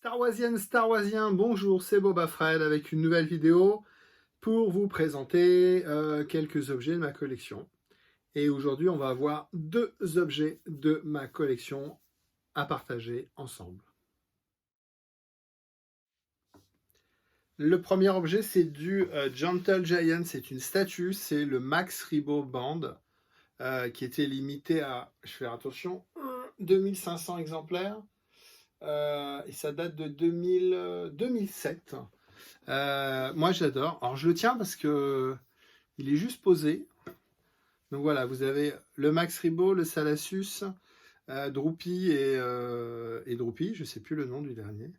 Star Warsien, bonjour, c'est Boba Fred avec une nouvelle vidéo pour vous présenter quelques objets de ma collection. Et aujourd'hui, on va avoir deux objets de ma collection à partager ensemble. Le premier objet, c'est du Gentle Giant, c'est une statue, c'est le Max Rebo Band qui était limité à, je fais attention, 2500 exemplaires. Et ça date de 2007. Moi j'adore. Alors je le tiens parce que il est juste posé. Donc voilà, vous avez le Max Rebo, le Salasus, Droopy et Droopy, je sais plus le nom du dernier.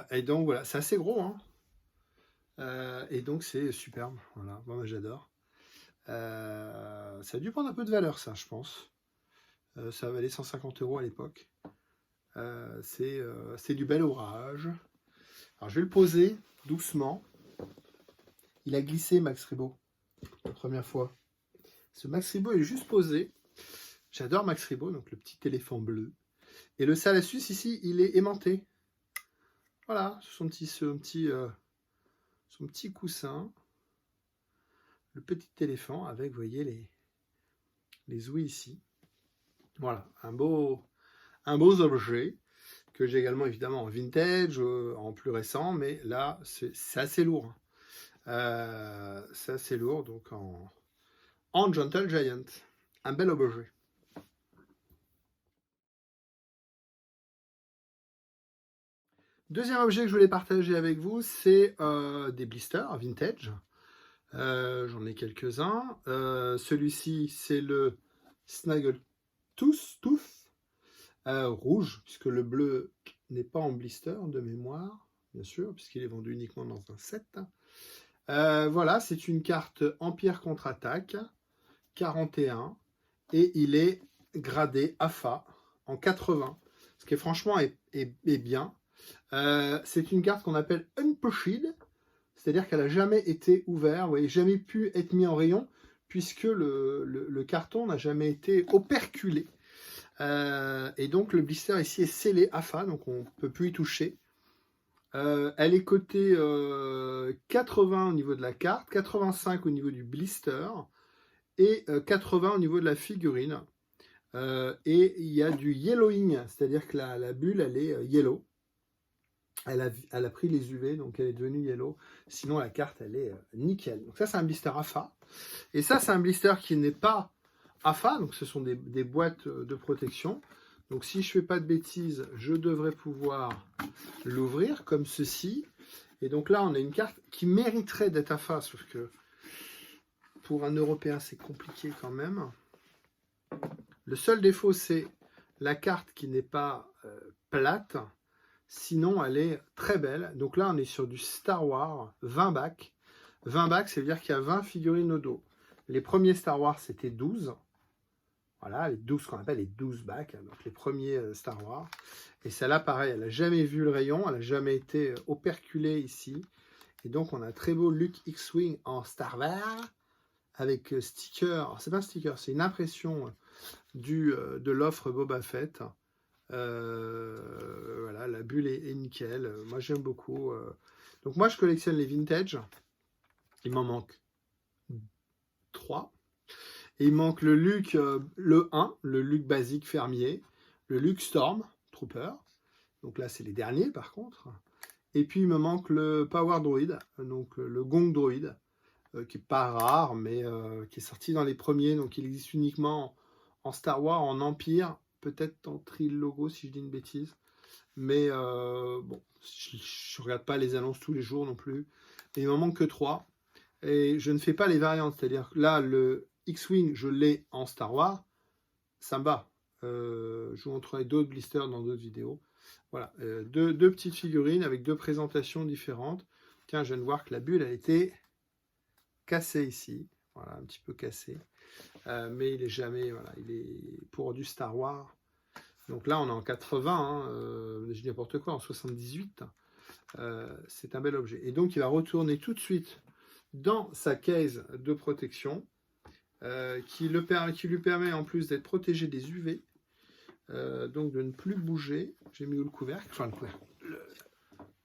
Et donc voilà, c'est assez gros, hein. Et donc c'est superbe. Voilà, moi j'adore. Ça a dû prendre un peu de valeur, ça, je pense. Ça valait 150 € à l'époque. C'est du bel orage. Alors je vais le poser doucement. Il a glissé, Max Rebo, la première fois. Ce Max Rebo est juste posé. J'adore Max Rebo, donc le petit éléphant bleu. Et le Salasus ici, il est aimanté. Voilà, son petit coussin. Le petit éléphant avec, vous voyez, les ouïes ici. Voilà, un beau objet que j'ai également évidemment en vintage, en plus récent, mais là, c'est assez lourd. C'est assez lourd, donc en Gentle Giant. Un bel objet. Deuxième objet que je voulais partager avec vous, c'est des blisters vintage. J'en ai quelques-uns. Celui-ci, c'est le Snaggletooth rouge, puisque le bleu n'est pas en blister de mémoire, bien sûr, puisqu'il est vendu uniquement dans un set. Voilà, c'est une carte Empire contre-attaque, 41, et il est gradé AFA en 80, ce qui franchement est bien. C'est une carte qu'on appelle Unpushed, c'est-à-dire qu'elle n'a jamais été ouverte, vous voyez, jamais pu être mis en rayon, puisque le carton n'a jamais été operculé. Et donc le blister ici est scellé AFA, donc on ne peut plus y toucher. Elle est cotée 80 au niveau de la carte, 85 au niveau du blister, et 80 au niveau de la figurine. Et il y a du yellowing, c'est-à-dire que la bulle, elle est yellow. Elle a pris les UV, donc elle est devenue yellow. Sinon, la carte, elle est nickel. Donc ça, c'est un blister AFA. Et ça, c'est un blister qui n'est pas AFA, donc ce sont des boîtes de protection. Donc si je ne fais pas de bêtises, je devrais pouvoir l'ouvrir comme ceci. Et donc là, on a une carte qui mériterait d'être AFA, sauf que pour un Européen, c'est compliqué quand même. Le seul défaut, c'est la carte qui n'est pas plate. Sinon, elle est très belle. Donc là, on est sur du Star Wars 20 bacs. 20 bacs, ça veut dire qu'il y a 20 figurines au dos. Les premiers Star Wars, c'était 12. Voilà, les 12 qu'on appelle les 12 bacs, donc les premiers Star Wars. Et celle-là, pareil, elle n'a jamais vu le rayon, elle n'a jamais été operculée ici. Et donc, on a un très beau Luke X-Wing en Star Wars, avec sticker. Alors, c'est pas un sticker, c'est une impression de l'offre Boba Fett. Voilà, la bulle est nickel. Moi, j'aime beaucoup. Donc, moi, je collectionne les vintage. Il m'en manque 3. Et il manque le Luke, le 1, le Luke basique fermier, le Luke Storm Trooper. Donc là, c'est les derniers, par contre. Et puis, il me manque le Power Droid, donc le Gong Droid, qui n'est pas rare, mais qui est sorti dans les premiers. Donc, il existe uniquement en Star Wars, en Empire, peut-être en Trilogo, si je dis une bêtise. Mais bon, je ne regarde pas les annonces tous les jours non plus. Et il m'en manque que 3. Et je ne fais pas les variantes, c'est-à-dire que là, le X-Wing, je l'ai en Star Wars, ça me va. Je vous montrerai d'autres blisters dans d'autres vidéos. Voilà, deux petites figurines avec deux présentations différentes. Tiens, je viens de voir que la bulle a été cassée ici. Voilà, un petit peu cassée. Mais il est jamais, voilà, il est pour du Star Wars. Donc là, on est en 80, hein, je dis n'importe quoi, en 78. C'est un bel objet. Et donc, il va retourner tout de suite dans sa case de protection qui lui permet en plus d'être protégé des UV. donc de ne plus bouger. J'ai mis où le couvercle? Enfin le couvercle.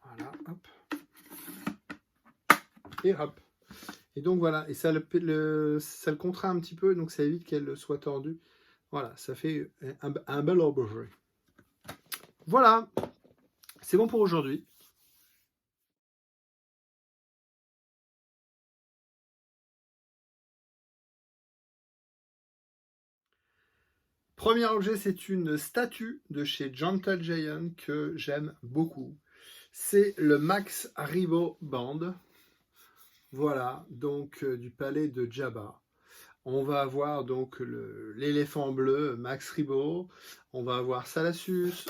Voilà, hop. Et hop. Et donc voilà, et ça le contraint un petit peu, donc ça évite qu'elle soit tordue. Voilà, ça fait un bel objet. Voilà, c'est bon pour aujourd'hui. Premier objet, c'est une statue de chez Gentle Giant que j'aime beaucoup. C'est le Max Rebo Band. Voilà, donc du palais de Jabba. On va avoir donc l'éléphant bleu, Max Rebo. On va avoir Salacious.